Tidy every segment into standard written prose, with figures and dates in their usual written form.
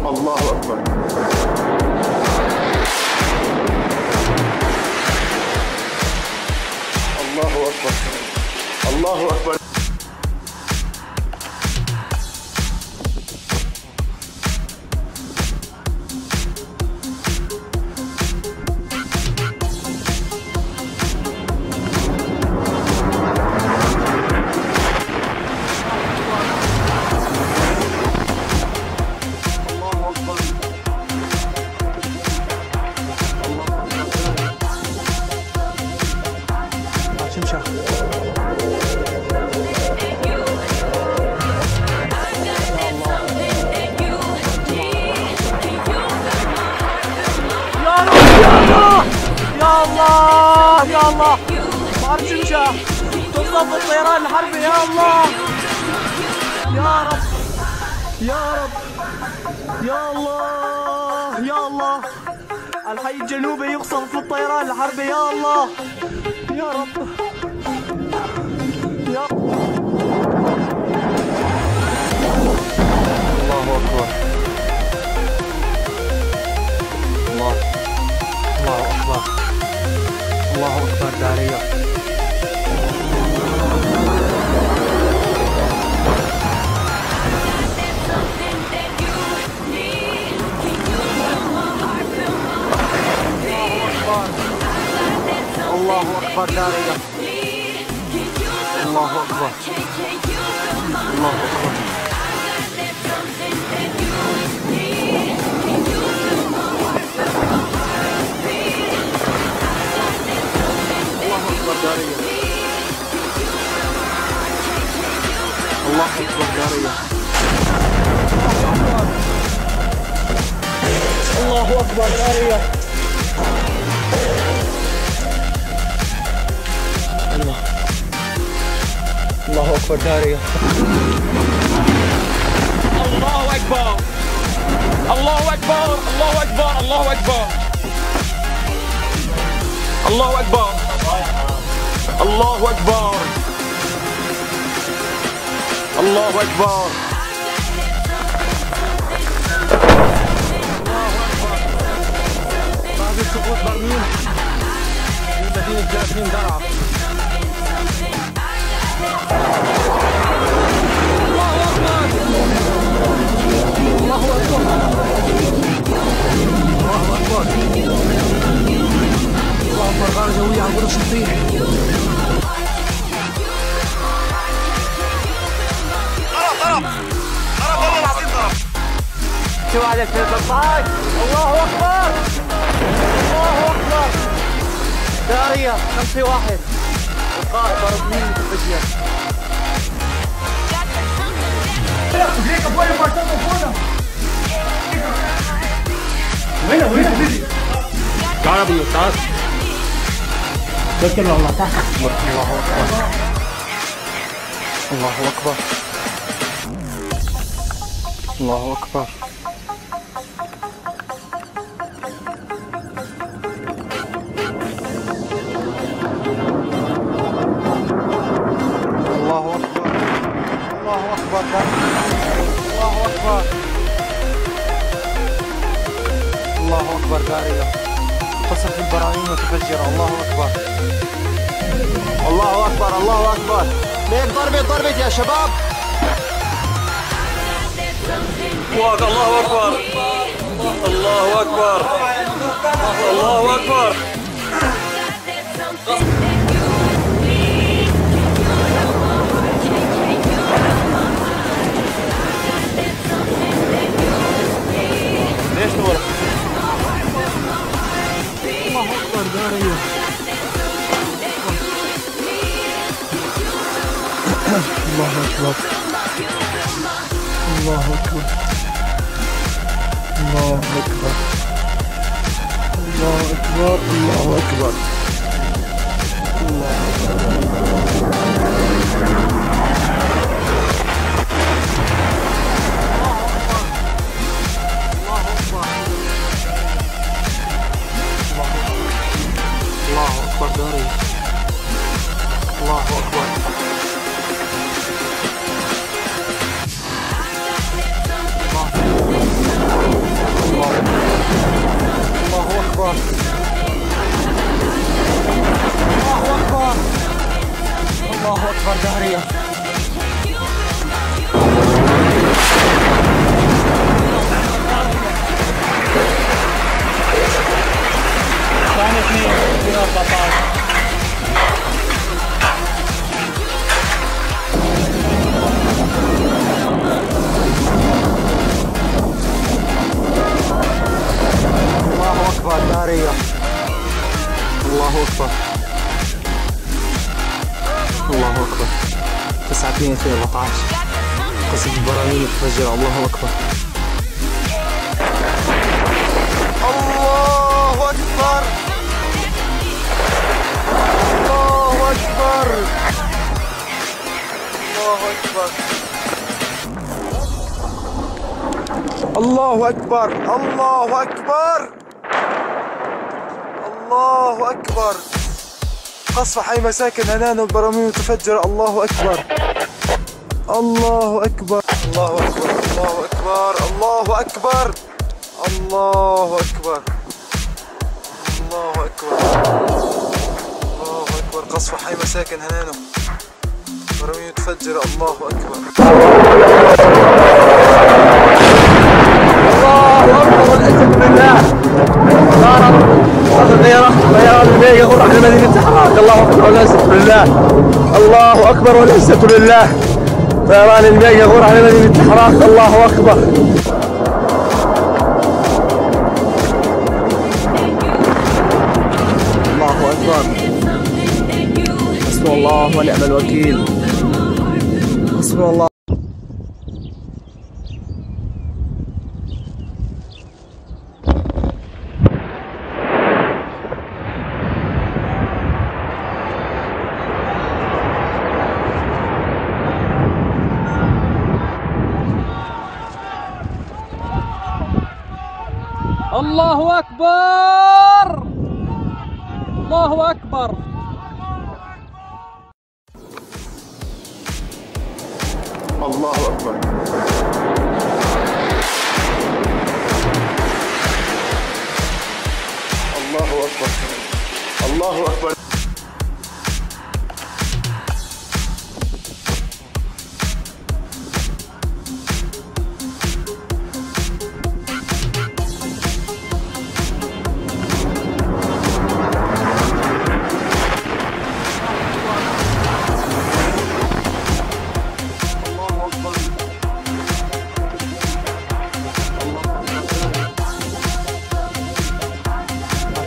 الله أكبر. الله أكبر. الله أكبر. يا الله يا الله بعرف شمشة توصف الطيران الحربي. يا الله يا رب يا رب يا الله يا الله الحي الجنوبي يقصف في الطيران الحربي. يا الله يا رب يا الله أكبر. الله أكبر. الله أكبر داريا. الله أكبر داريا. الله أكبر. الله أكبر. الله أكبر داريا. الله أكبر داريا. الله أكبر داريا. الله أكبر. الله أكبر. الله أكبر. الله أكبر. الله أكبر. الله أكبر. الله أكبر. بعد سقوط برميل في مدينة جاسمين درعا. الله أكبر. الله أكبر. الله أكبر. الله أكبر. غارة جوية على القدس تطيح. ضرب والله العظيم ضرب. شو واحدة في البطاق. الله أكبر. الله أكبر. داريا 5-1 القائد برازيلي متفجر. تعال ابو تعال. ذكر والله تعال. الله أكبر. الله أكبر. الله أكبر. الله أكبر. الله أكبر. الله أكبر. الله أكبر داريا. قصف البراعين متفجرة. الله أكبر. الله أكبر. الله أكبر. ليك ضربة يا شباب. الله أكبر. الله أكبر. الله أكبر. ليش نور؟ الله أكبر داريا. الله أكبر. الله أكبر. الله أكبر. الله أكبر. الله أكبر. الله أكبر داري. الله أكبر. الله الله أكبر دارية. ثاني 2 الله أكبر دارية. الله أكبر. الله أكبر. 9/2/2014 قصف البرايين متفجرة. الله أكبر. الله أكبر. الله أكبر. الله أكبر. الله أكبر. الله أكبر. الله أكبر. قصف حي مساكن هنان والبراميل متفجرة. الله أكبر. الله أكبر. الله أكبر. الله أكبر. الله أكبر. الله أكبر. الله أكبر. الله أكبر. قصف حي مساكن هنان والبراميل متفجرة. الله أكبر. الله أكبر والعزة بالله. يا رب طيران الميجا غرح لمدينة حراك. الله أكبر والعزة بالله. الله أكبر والعزة لله. طيران الميجا غرح لمدينة حراك. الله أكبر. الله أكبر. حسبنا الله ونعم الوكيل. حسبنا الله. الله أكبر. الله أكبر. الله أكبر. الله أكبر. الله أكبر.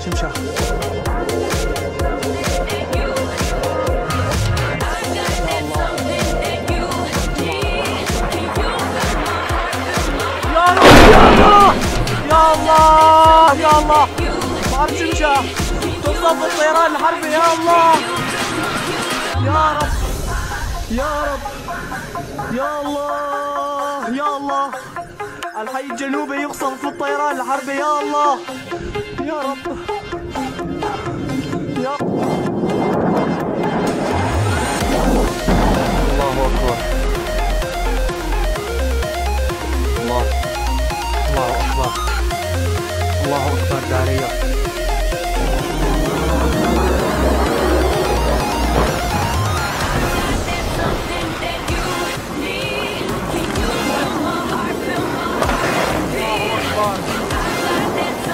شمشة. يا الله يا الله. بحر شمشة تصف الطيران الحربي. يا الله يا رب يا رب يا الله يا الله. الحي الجنوبي يقصف في الطيران الحربي. يا الله يا رب يا الله أكبر. الله أكبر. الله أكبر دارية.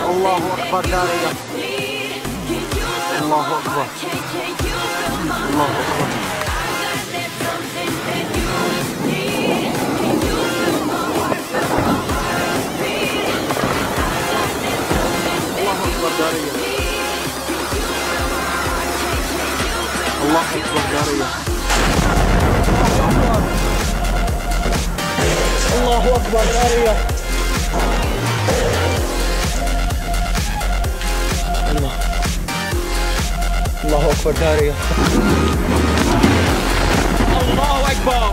الله أكبر دارية. الله أكبر. الله أكبر. دارية. الله أكبر دارية. الله أكبر دارية. الله أكبر دارية. الله أكبر.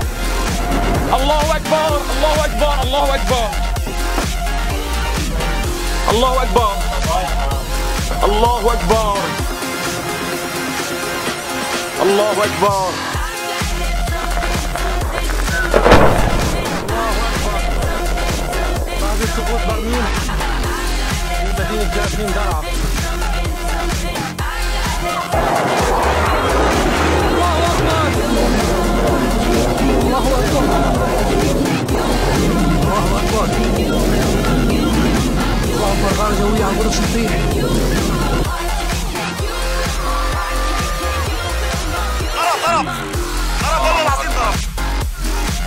الله أكبر. الله أكبر. الله أكبر. الله أكبر. الله أكبر. الله أكبر. بعد سقوط برميل في مدينة جاسمين درعا. الله أكبر. شو يطيح. ضرب والله العظيم ضرب.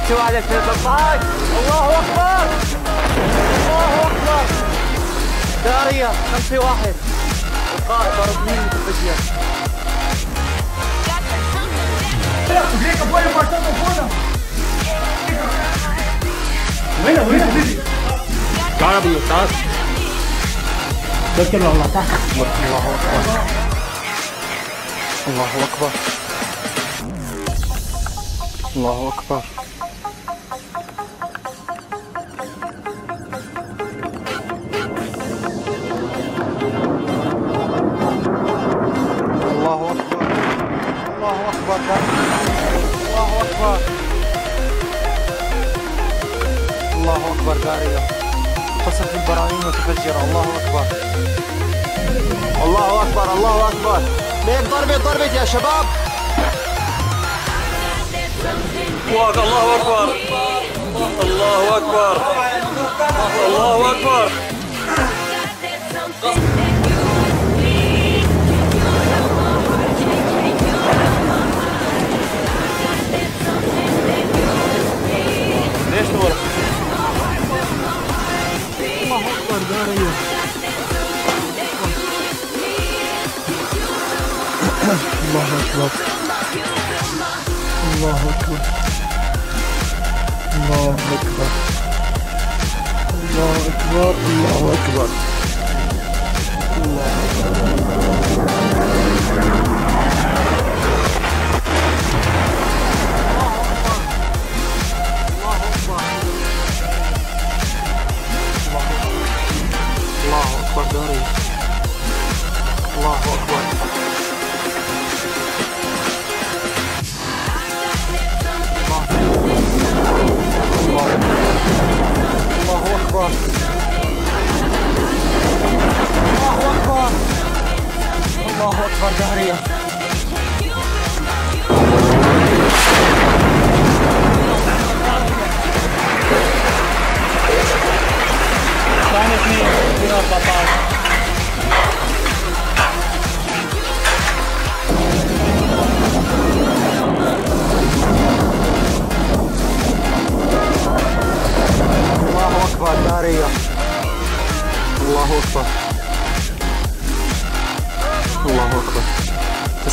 في واحد 2013. الله اكبر الله اكبر. دارية 5-1. القائد ضرب مين متفجر. تعال بيو تعال. توكل والله تعال. الله اكبر الله اكبر الله اكبر. الله اكبر الله اكبر الله اكبر الله اكبر. دارية قصف البراعين متفجرة. الله اكبر الله اكبر الله اكبر. ليك ضربة يا شباب. الله اكبر الله اكبر الله اكبر. ليش تقول؟ الله اكبر. دارية الله اكبر الله اكبر الله اكبر الله اكبر الله اكبر الله اكبر. دارية الله اكبر الله اكبر الله اكبر. دارية ثاني 2-14. الله اكبر. دارية الله اكبر الله اكبر. 9-2-14.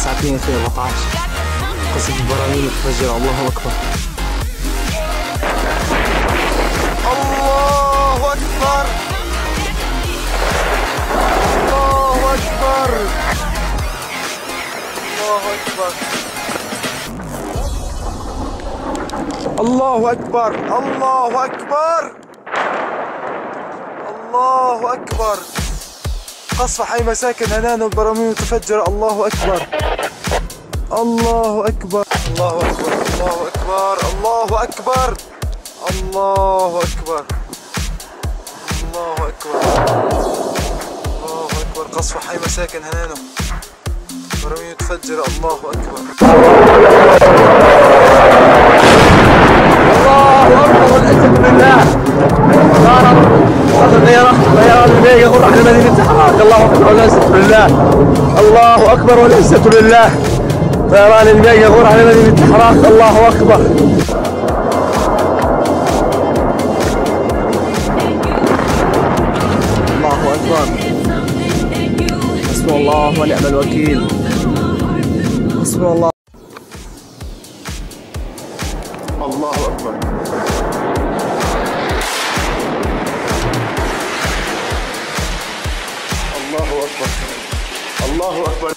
قصف البراعين متفجرة. الله اكبر الله اكبر الله اكبر الله اكبر الله اكبر الله اكبر. قصف حي مساكن هنان والبراميل متفجرة. الله اكبر الله اكبر الله اكبر الله اكبر الله اكبر الله اكبر الله اكبر الله اكبر. قصف حي مساكن هنان والبراميل متفجرة. الله اكبر الله اكبر والعزة بالله. طيران الميجا غرح لمدينة حراك. الله اكبر والعزة بالله. الله اكبر والعزة بالله. طيران الميجا غرح لمدينة حراك. الله اكبر الله اكبر. حسبنا الله ونعم الوكيل. حسبنا الله. الله اكبر الله اكبر الله اكبر.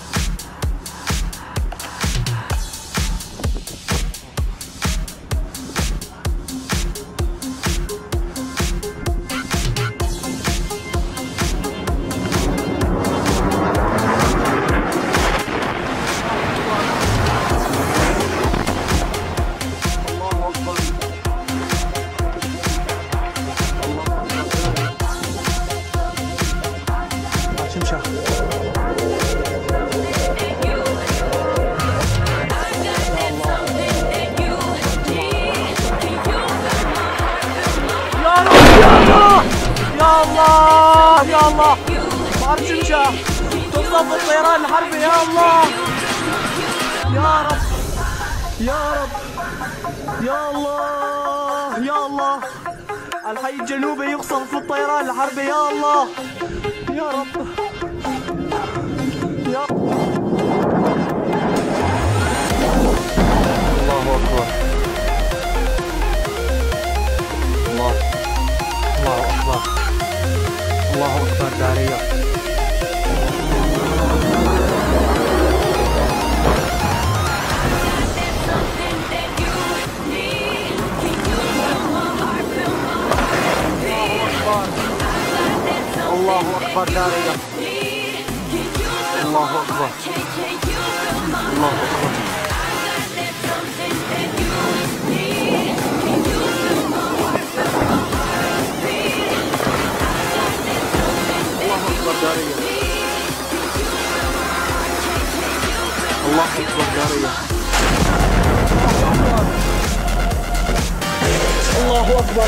بحر شمشة تصطف الطيران الحربي. يا الله يا رب يا رب يا الله يا الله. الحي الجنوبي يقصف في الطيران الحربي. يا الله يا رب يا الله أكبر. الله أكبر. الله أكبر دارية. الله أكبر دارية. الله أكبر. الله أكبر. الله أكبر دارية. الله أكبر دارية. الله أكبر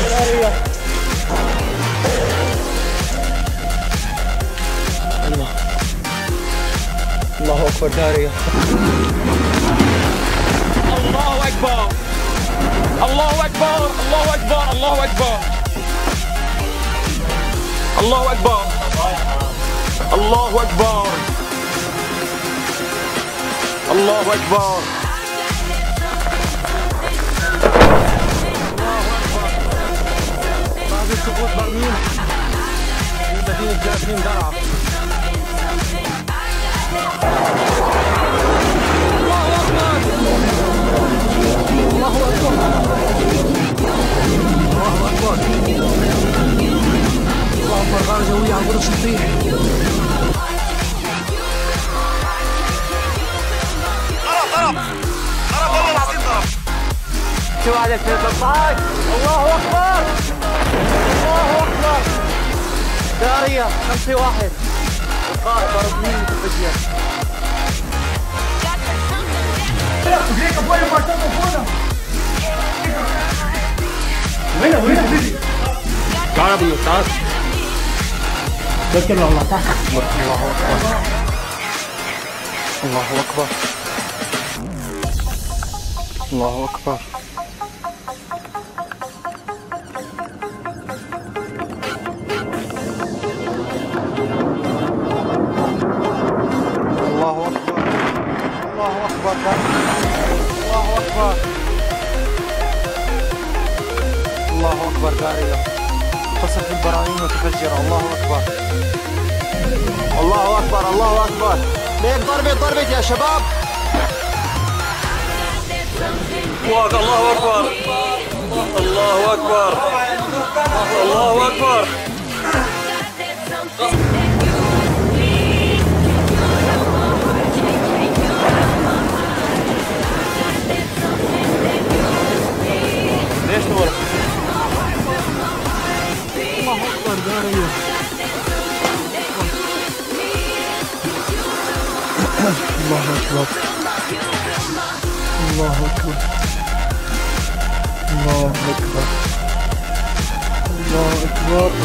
دارية. الله أكبر. الله أكبر. الله أكبر. الله أكبر. الله أكبر. الله أكبر. الله أكبر. بعد سقوط برميل في مدينة جاسمين درعا. الله أكبر. الله أكبر. الله أكبر. الله أكبر. غارة جوية على القدس تطيح. ضرب والله العظيم ضرب. في واحد 2013. الله أكبر. الله أكبر. دارية 5-1. القائد ضرب مين متفجر. تعال بيو تعال. ذكر والله تعال. الله أكبر. الله أكبر. الله أكبر. الله أكبر. الله أكبر. الله أكبر. الله أكبر دارية. قصف البراعين متفجرة. الله أكبر. الله أكبر. الله أكبر. ليك ضربة يا شباب. الله أكبر. الله أكبر. الله أكبر. ليش نور؟ الله أكبر دارية. الله أكبر. الله أكبر. الله أكبر.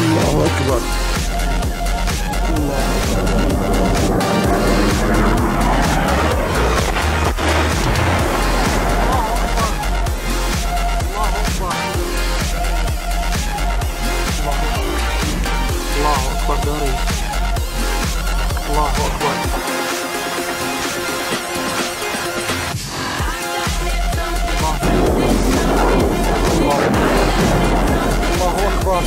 الله أكبر. الله أكبر. الله أكبر دارية. الله أكبر. الله أكبر.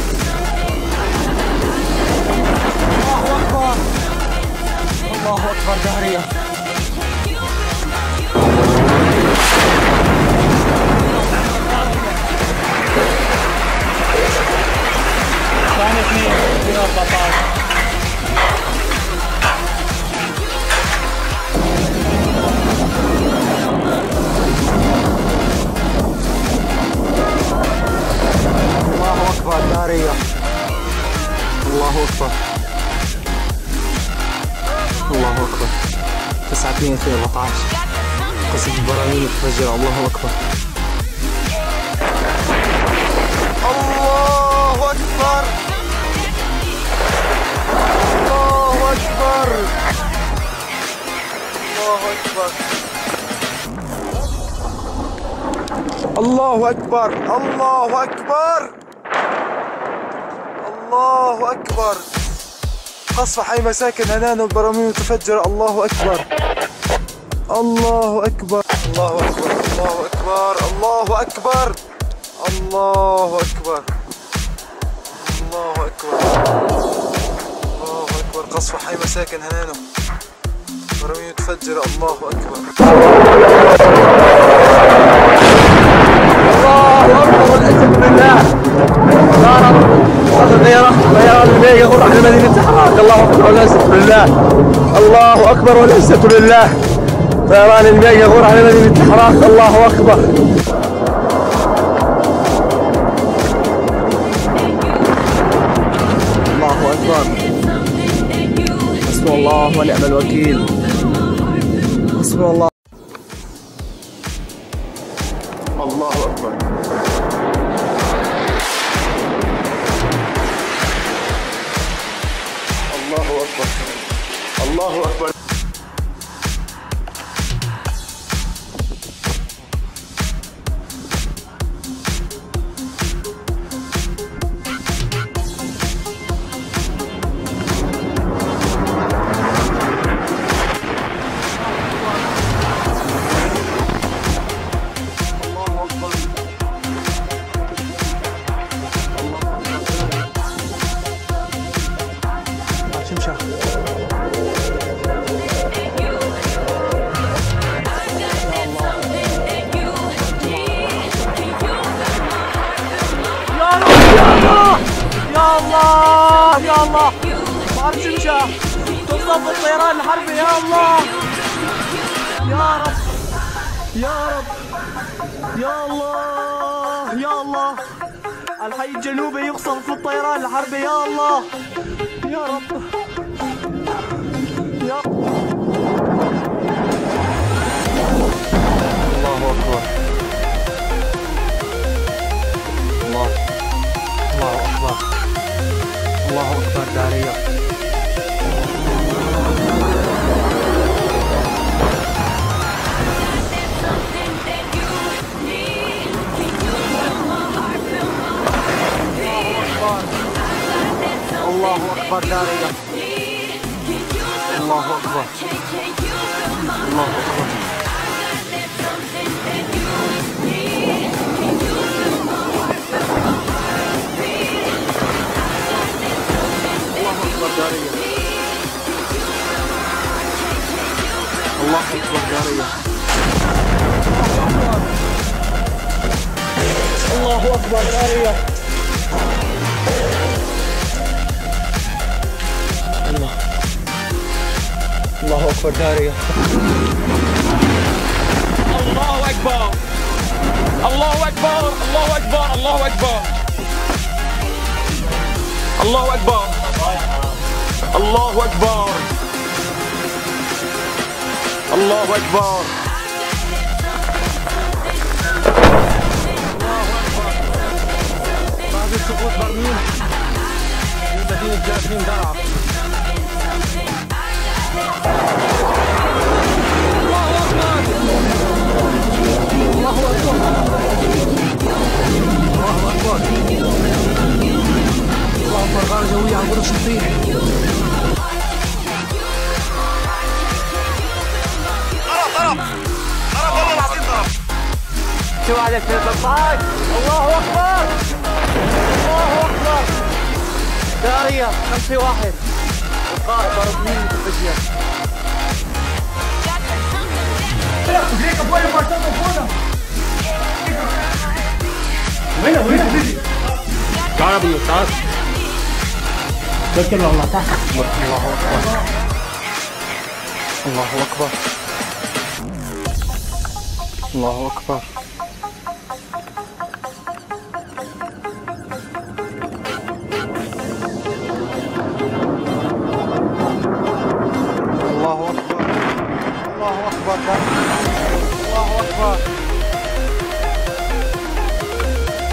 الله أكبر. الله أكبر دارية. ثاني 2-14. الله أكبر دارية. الله أكبر. الله أكبر. 9-2-14. قصف البراعين متفجرة. الله أكبر. الله أكبر. الله أكبر. الله أكبر الله أكبر الله أكبر. قصف حي مساكن هنان والبراميل متفجرة. الله أكبر الله أكبر الله أكبر الله أكبر الله أكبر الله أكبر الله أكبر الله أكبر. قصف حي مساكن هنان والبراميل متفجرة. الله أكبر الله أكبر والعزة بالله. يا رب طيران الميجا غور على مدينة حماك. الله أكبر والعزة بالله. الله أكبر والعزة لله. طيران الميجا غور على مدينة حماك. الله أكبر. الله أكبر. حسبنا الله ونعم الوكيل. حسبنا الله. الله أكبر الله أكبر الله أكبر. يا الله بعرف شمشة توصف الطيران الحربي. يا الله يا رب يا رب يا الله يا الله. الحي الجنوبي يقصف في الطيران الحربي. يا الله يا رب يا الله أكبر الله أكبر الله أكبر دارية. الله أكبر دارية. الله أكبر الله أكبر. الله أكبر دارية. الله أكبر دارية. الله أكبر دارية. الله أكبر الله أكبر الله أكبر الله أكبر الله أكبر الله أكبر الله أكبر. بعد سقوط برميل مدينة جاسمين درعا. الله أكبر الله أكبر الله أكبر. الله أكبر. غارة جوية عن قدس الطين. ضرب والله العظيم ضرب. شو عليك في الصعاد. الله أكبر الله أكبر. دارية 5-1. القائد برميل بالفجر. عربي أستاذ. ذكر والله تحت. الله أكبر الله أكبر الله أكبر. الله أكبر الله أكبر الله أكبر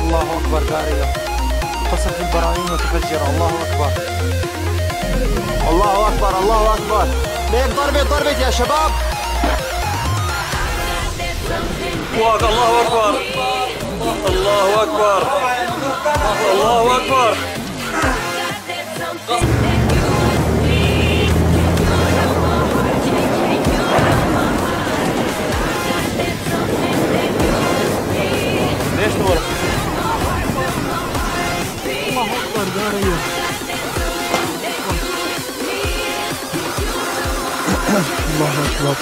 الله أكبر دارية. قصف البراعين متفجرة. الله أكبر الله أكبر الله أكبر. ليه ضربت يا شباب. الله أكبر الله أكبر الله أكبر. ليش نور؟ الله أكبر دارية. الله أكبر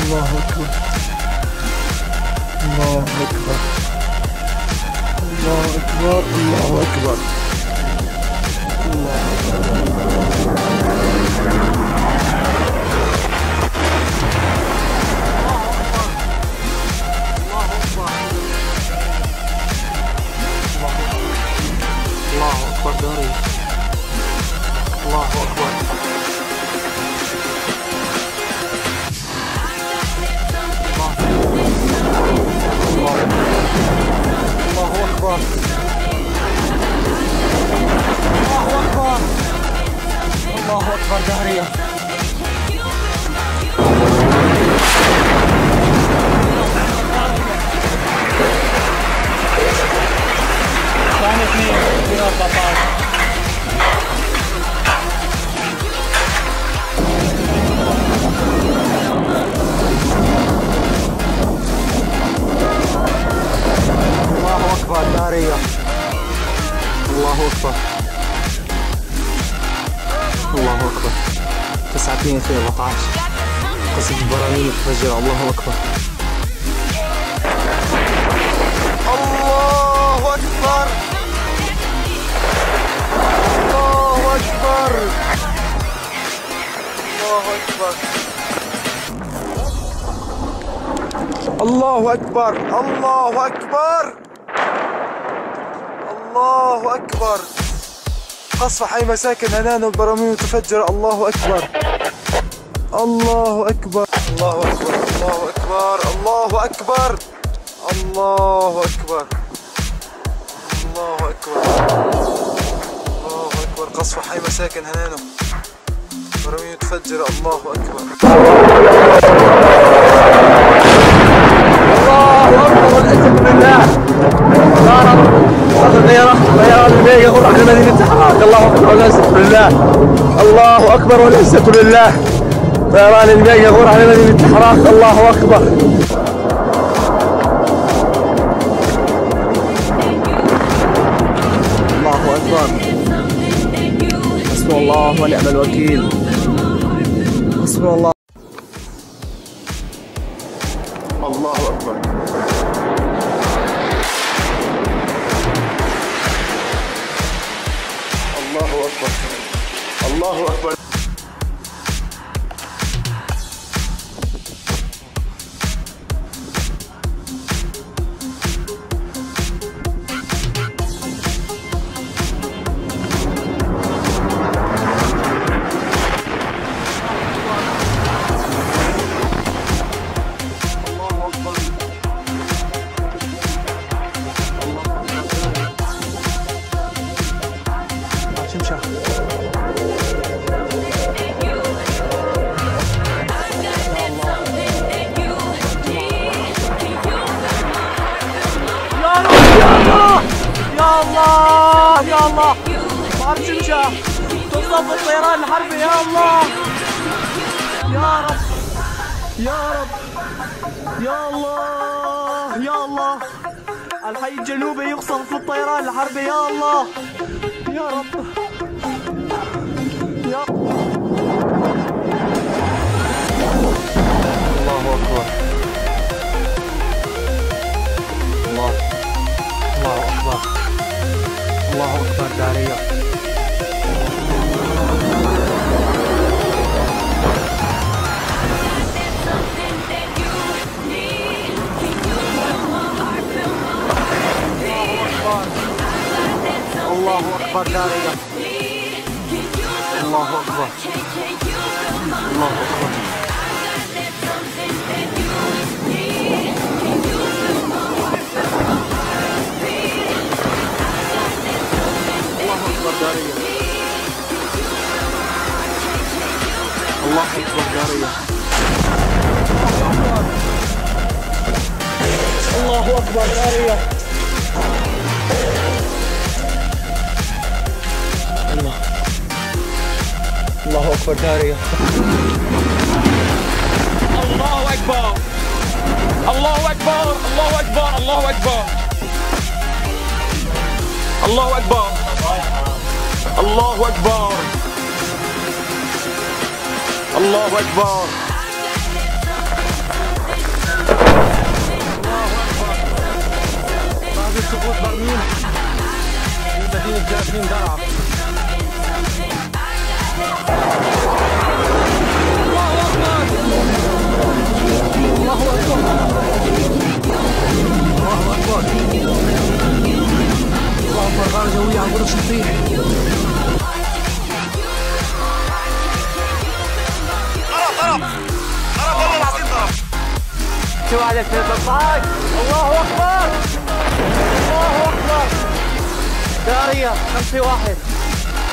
الله أكبر الله أكبر الله أكبر الله أكبر الله أكبر داري. الله أكبر الله أكبر الله أكبر دارية. ثاني اثنين في 14. الله أكبر دارية. الله أكبر الله أكبر. 9/2 في 14. قصف البراميل تفجر. الله أكبر الله أكبر الله أكبر الله أكبر الله أكبر الله أكبر الله أكبر. قصف حي مساكن هنان والبراميل تفجر. الله أكبر الله أكبر الله أكبر الله أكبر الله أكبر الله أكبر الله أكبر الله أكبر. قصف حي مساكن هنان والبراميل تفجر. الله أكبر الله أكبر والعزة بالله. طيران الميجا يغور على مدينة حراك. الله أكبر والعزة بالله. الله أكبر والعزة بالله. طيران الميجا يغور على مدينة حراك. الله أكبر الله أكبر. حسبنا الله ونعم الوكيل. حسبنا الله. الله أكبر الله أكبر الله أكبر. شمشة يا الله يا الله. بحر شمشة تصطف الطيران الحربي. يا الله يا رب يا رب يا الله يا الله. الحي الجنوبي يقصف في الطيران الحربي. يا الله يا رب يا الله أكبر الله الله أكبر الله أكبر دارية. الله أكبر دارية. الله أكبر الله أكبر. الله أكبر دارية. الله أكبر دارية. الله أكبر دارية. الله أكبر دارية. الله أكبر الله أكبر الله أكبر الله أكبر الله أكبر الله أكبر الله أكبر. بعد سقوط برميل في مدينة جاسمين درعا. الله أكبر الله أكبر الله أكبر. الله أكبر. غارة جوية عن قدر الشطيح. ضرب والله العظيم ضرب. شو عليك يا صباح. الله أكبر الله أكبر. دارية 5-1.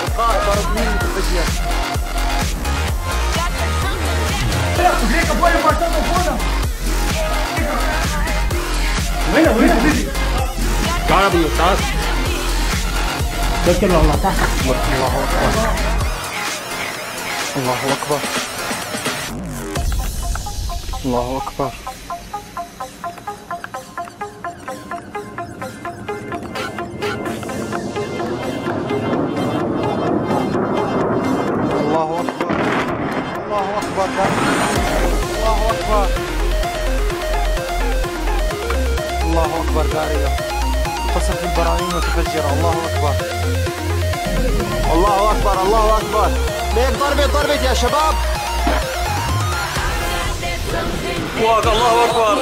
القائد برميل متفجر. عربي تعال. ذكر والله تحت. الله أكبر الله أكبر الله أكبر. الله أكبر الله أكبر الله أكبر الله أكبر. دارية قصف البراعين متفجرة. الله أكبر الله أكبر الله أكبر. ليك ضربة يا شباب. الله أكبر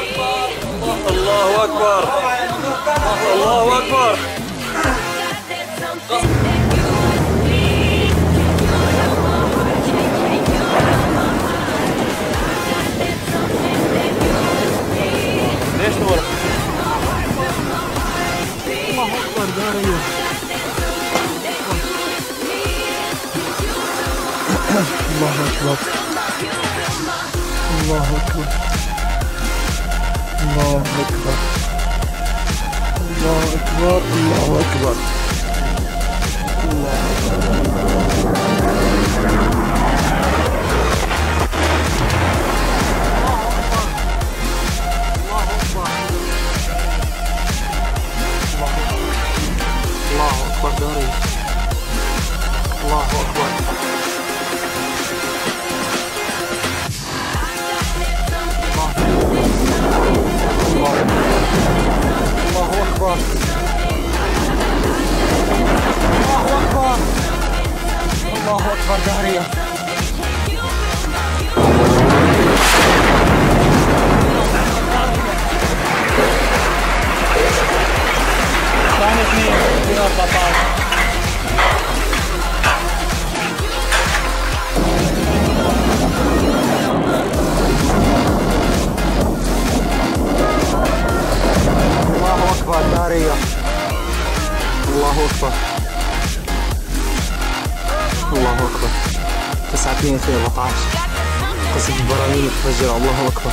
الله أكبر الله أكبر. ليش نور؟ الله أكبر دارية. الله أكبر الله أكبر الله أكبر الله أكبر الله أكبر الله أكبر دارية. الله أكبر الله أكبر الله أكبر دارية. ثاني 2-14. الله أكبر دارية. الله أكبر الله أكبر. 9-2-14. قصف البراعين متفجرة. الله أكبر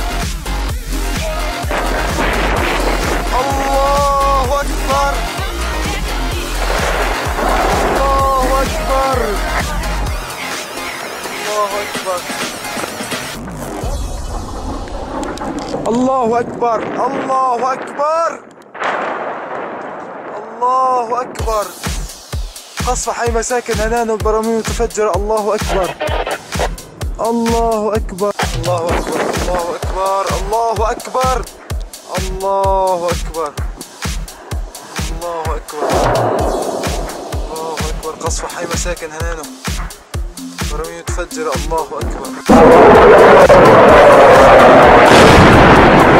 الله أكبر الله أكبر الله أكبر الله أكبر الله أكبر الله أكبر. قصف حي مساكن هنان والبراميل متفجرة. الله أكبر الله أكبر الله أكبر الله أكبر الله أكبر الله أكبر الله أكبر الله أكبر. قصف حي مساكن هنان والبراميل متفجرة. الله أكبر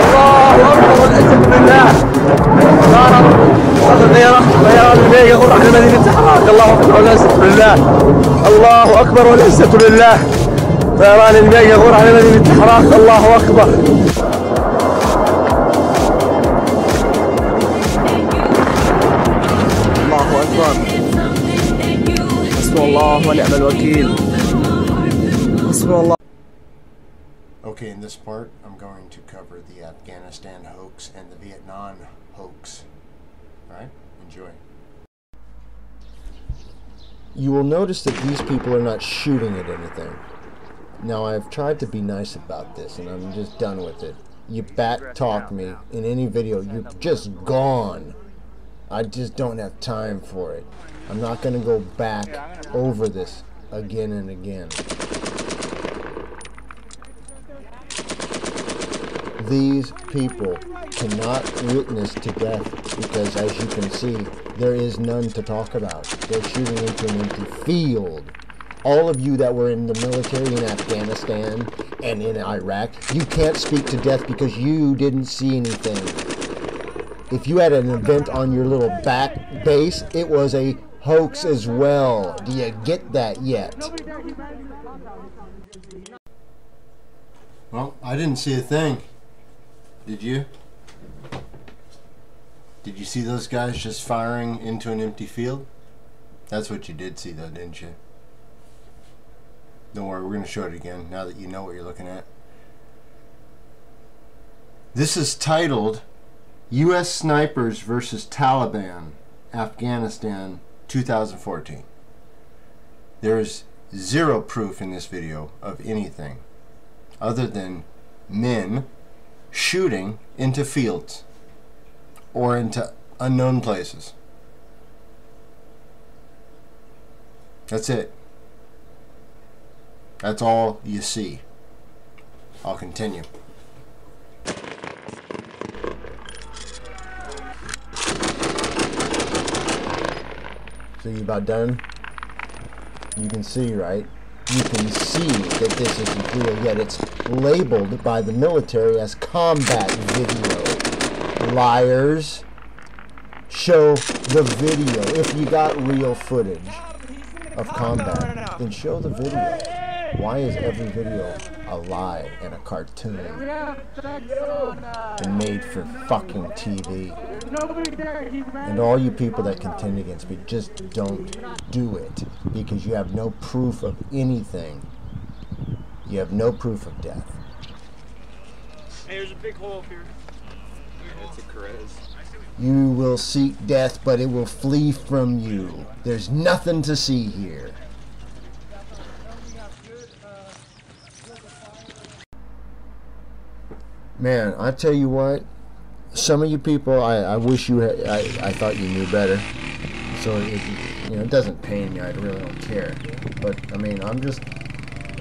الله أكبر والعزة بالله. طيران الميجا يغور على مدينة حراك. الله أكبر والعزة بالله. الله أكبر والعزة بالله. طيران الميجا يغور على مدينة حراك. الله أكبر الله أكبر. حسبنا الله ونعم الوكيل. حسبنا الله. Okay. Okay, in this part, I'm going to cover the Afghanistan hoax and the Vietnam hoax. Alright, enjoy. You will notice that these people are not shooting at anything. Now, I've tried to be nice about this, and I'm just done with it. You back talk me in any video, you're just gone. I just don't have time for it. I'm not going to go back over this again and again. These people cannot witness to death because, as you can see, there is none to talk about. They're shooting into an empty field. All of you that were in the military in Afghanistan and in Iraq, you can't speak to death because you didn't see anything. If you had an event on your little back base, it was a hoax as well. Do you get that yet? Well, I didn't see a thing. Did you? Did you see those guys just firing into an empty field? That's what you did see though, didn't you? Don't worry, we're going to show it again now that you know what you're looking at. This is titled U.S. Snipers versus Taliban, Afghanistan 2014. There is zero proof in this video of anything other than men shooting into fields or into unknown places. That's it. That's all you see. I'll continue. So you about done? You can see, right? You can see that this isn't real, yet it's labeled by the military as combat video. Liars. Show the video. If you got real footage of combat, then show the video. Why is every video a lie and a cartoon and made for fucking TV? And all you people that contend against me, just don't do it, because you have no proof of anything. You have no proof of death. Hey, there's a big hole up here. It's a Carez. You will seek death, but it will flee from you. There's nothing to see here. Man, I tell you what, some of you people, I wish you had, I thought you knew better. So it doesn't pain me. I really don't care. But I mean, I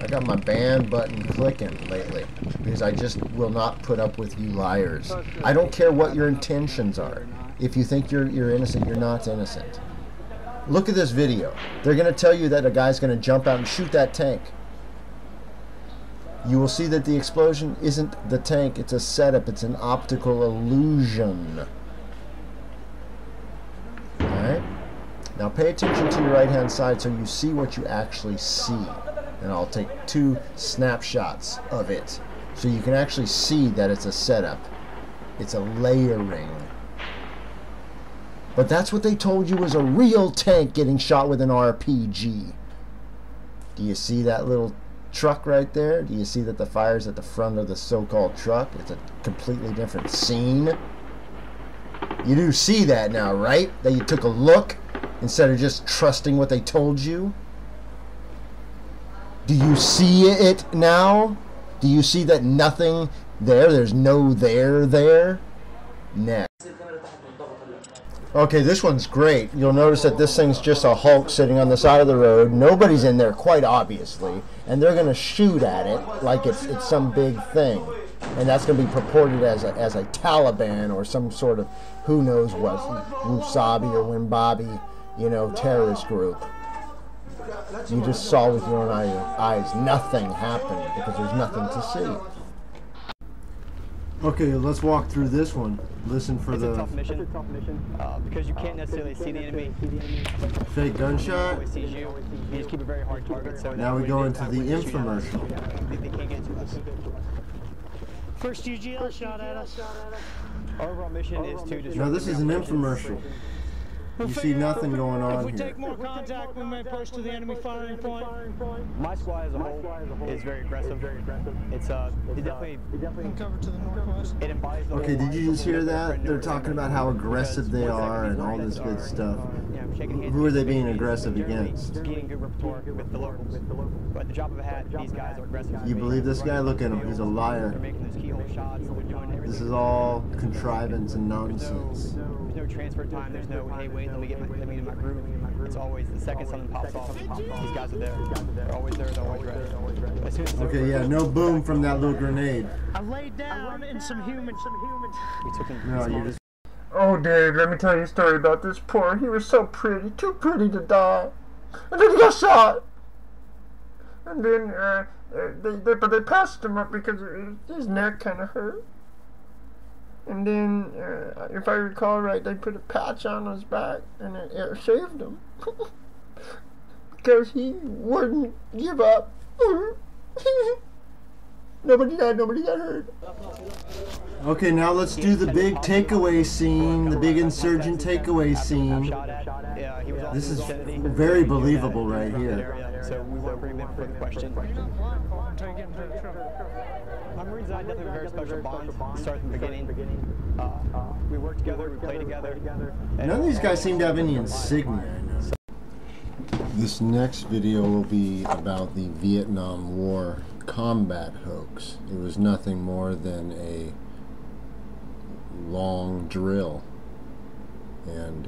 got my ban button clicking lately because I just will not put up with you liars. I don't care what your intentions are. If you think you're innocent, you're not innocent. Look at this video. They're gonna tell you that a guy's gonna jump out and shoot that tank. You will see that the explosion isn't the tank, it's a setup, it's an optical illusion. Alright? Now pay attention to your right hand side so you see what you actually see. And I'll take 2 snapshots of it so you can actually see that it's a setup. It's a layering. But that's what they told you was a real tank getting shot with an RPG. Do you see that little truck right there? Do you see that the fire's at the front of the so-called truck? It's a completely different scene. You do see that now, right? That you took a look instead of just trusting what they told you? Do you see it now? Do you see that nothing there? There's no there? Next. Okay, this one's great. You'll notice that this thing's just a Hulk sitting on the side of the road. Nobody's in there, quite obviously. And they're going to shoot at it like it's some big thing. And that's going to be purported as a Taliban or some sort of, who knows what, Wasabi or Wimbabi, terrorist group. You just saw with your own eyes. Nothing happened because there's nothing to see. Okay, let's walk through this one. Listen for the... It's a tough mission, because you can't necessarily see the enemy. Fake gunshot. Always sees you. You just keep a very hard target. So now we go into the infomercial. They can't get to us. First UGL shot at us. Our overall mission is to disrupt... Now this is an infomercial. You see nothing going If on we here. take more contact, we may push to the enemy firing point. My squad as a whole is very aggressive. It's it definitely Cover to the northwest. it embodies the Okay, whole did you just hear that? They're talking about how aggressive they are and all this good stuff. Who are they being aggressive against? Gaining good rapport with the locals. But at the drop of a hat, these guys are aggressive. You believe this guy? Look at him. He's a liar. They're making those keyhole shots. They're doing everything. This is all contrivance and nonsense. There's no transfer time. There's no, hey, wait, let me in my group. It's always the second something pops off, these guys are there. They're always there. They're always ready. As soon as it's Okay, over, yeah, no boom from that little grenade. I laid down in some humans. we took them. No, you just. Oh, Dave, let me tell you a story about this poor. He was so pretty, too pretty to die. And then he got shot. And then they passed him up because his neck kind of hurt. And then, if I recall right, they put a patch on his back and it saved him. Because he wouldn't give up. Nobody died, nobody got hurt. Okay, now let's do the big takeaway scene, the big insurgent takeaway scene. This is very believable right here. So we want to bring them for the question. My Marines and I definitely have a very special bond. We start from the beginning. We work together, we play together. None of these guys seem to have any insignia. This next video will be about the Vietnam War combat hoax. It was nothing more than a long drill, and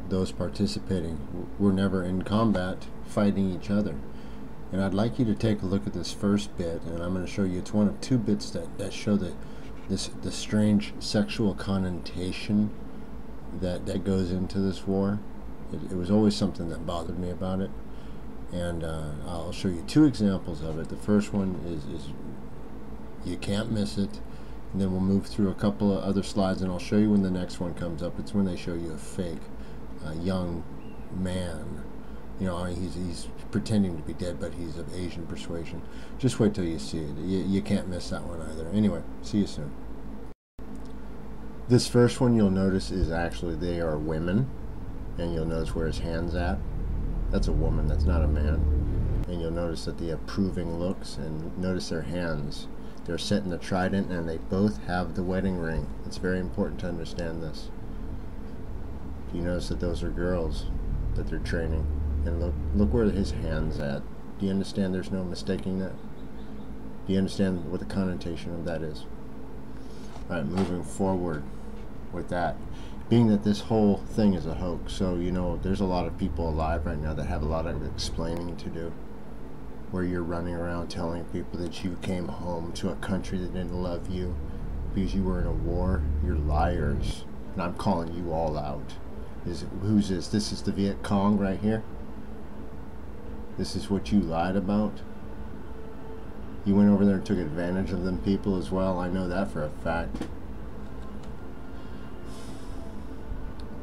those participating were never in combat fighting each other. And I'd like you to take a look at this first bit, and I'm going to show you, it's one of two bits that show the strange sexual connotation that goes into this war. It was always something that bothered me about it, and I'll show you two examples of it. The first one is you can't miss it, and then we'll move through a couple of other slides, and I'll show you when the next one comes up. It's when they show you a fake young man. You know, he's pretending to be dead, but he's of Asian persuasion. Just wait till you see it. You can't miss that one either. Anyway, see you soon. This first one you'll notice is actually they are women, and you'll notice where his hand's at. That's a woman, that's not a man. And you'll notice that the approving looks, and notice their hands. They're setting the trident, and they both have the wedding ring. It's very important to understand this. You notice that those are girls that they're training. And look where his hand's at. Do you understand there's no mistaking that? Do you understand what the connotation of that is? Alright, moving forward with that. Being that this whole thing is a hoax, so you know there's a lot of people alive right now that have a lot of explaining to do. Where you're running around telling people that you came home to a country that didn't love you because you were in a war. You're liars. And I'm calling you all out. Who's this? This is the Viet Cong right here? This is what you lied about? You went over there and took advantage of them people as well. I know that for a fact.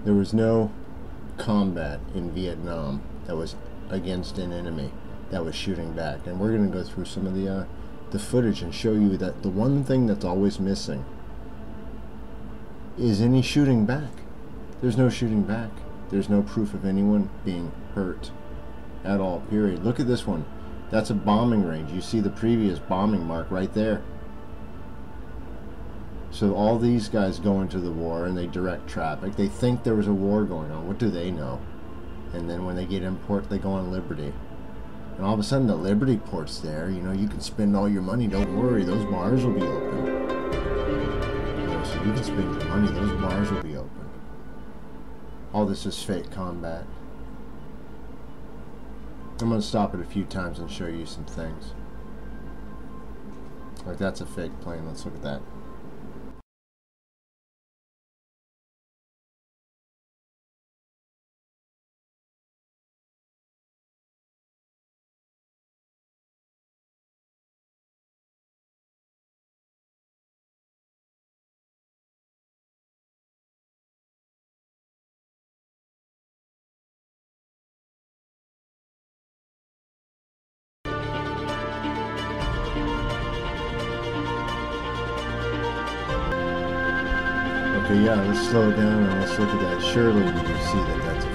There was no combat in Vietnam that was against an enemy that was shooting back. And we're going to go through some of the footage and show you that the one thing that's always missing is any shooting back. There's no shooting back. There's no proof of anyone being hurt at all, period. Look at this one. That's a bombing range. You see the previous bombing mark right there. So all these guys go into the war and they direct traffic. They think there was a war going on. What do they know? And then when they get in port, they go on Liberty. And all of a sudden the Liberty port's there. You know, you can spend all your money. Don't worry, those bars will be open. You know, so you can spend your money. Those bars will be open. All this is fake combat. I'm going to stop it a few times and show you some things. Like that's a fake plane. Let's look at that. Okay, yeah, let's slow it down and let's look at that. Surely you can see that that's a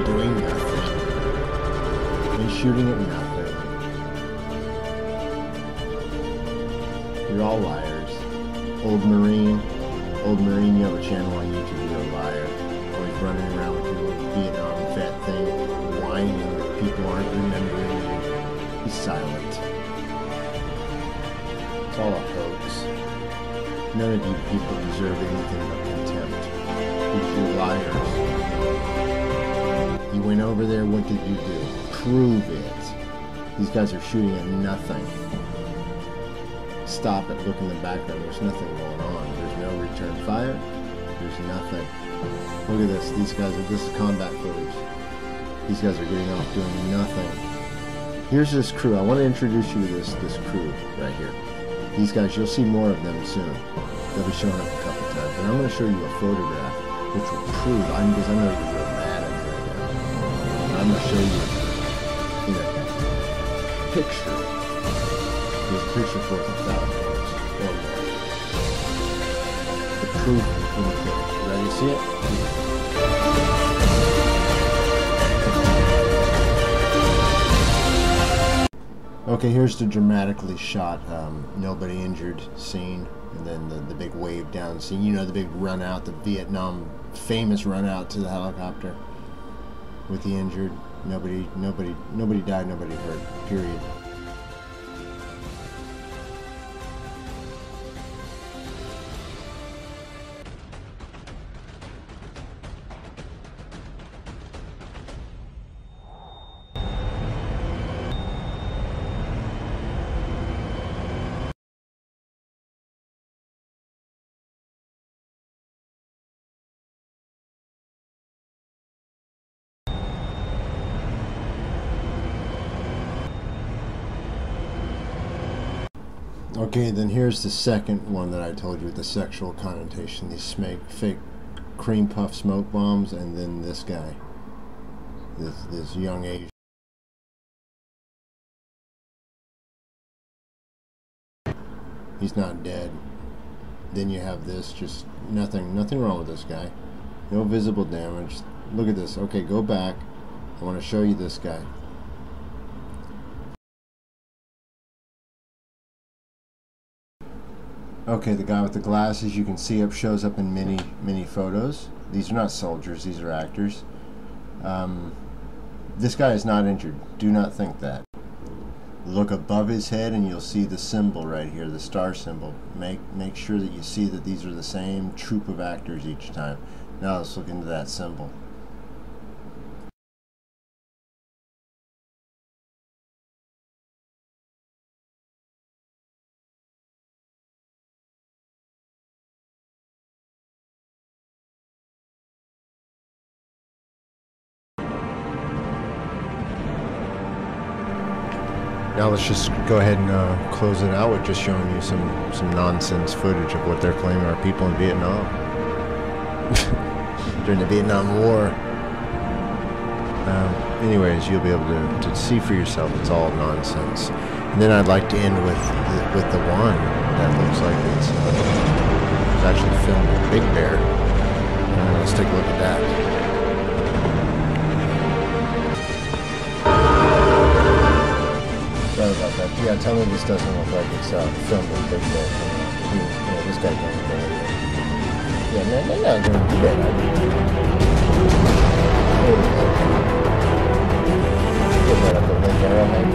doing nothing. And shooting at nothing. You're all liars. Old Marine, you have a channel on YouTube, you're a liar. Always running around with your little Vietnam vet thing, whining that people aren't remembering you. Be silent. It's all a hoax. None of you people deserve anything but contempt. Because you're liars. You went over there, what did you do? Prove it. These guys are shooting at nothing. Stop it, look in the background, there's nothing going on. There's no return fire, there's nothing. Look at this, these guys are, this is combat footage. These guys are getting off doing nothing. Here's this crew, I want to introduce you to this crew right here. These guys, you'll see more of them soon. They'll be showing up a couple times. And I'm going to show you a photograph which will prove, because I know you're real mad at me right now. And I'm going to show you in a picture. This picture for $1,000 or more. The proof in the picture. You ready to see it? Okay, here's the dramatically shot, nobody injured scene, and then the big wave down scene. You know, the big run out, the Vietnam famous run out to the helicopter with the injured. Nobody died, nobody hurt. Period. Okay, then here's the second one that I told you with the sexual connotation. These fake cream puff smoke bombs, and then this guy, this young Asian. He's not dead. Then you have this, just nothing wrong with this guy. No visible damage. Look at this. Okay, go back. I want to show you this guy. Okay, the guy with the glasses, you can see shows up in many photos. These are not soldiers, these are actors. This guy is not injured. Do not think that. Look above his head and you'll see the symbol right here, the star symbol. Make sure that you see that these are the same troupe of actors each time. Now let's look into that symbol. Now let's just go ahead and close it out with just showing you some nonsense footage of what they're claiming are people in Vietnam during the Vietnam War. Anyways, you'll be able to see for yourself. It's all nonsense. And then I'd like to end with the one that looks like it's actually filmed in Big Bear. Let's take a look at that. Sorry about that. Yeah, tell me this doesn't look like it's filmed in Big Bear. This guy doesn't go anywhere. Yeah, no, don't do that. Put that up the link, arrowhead.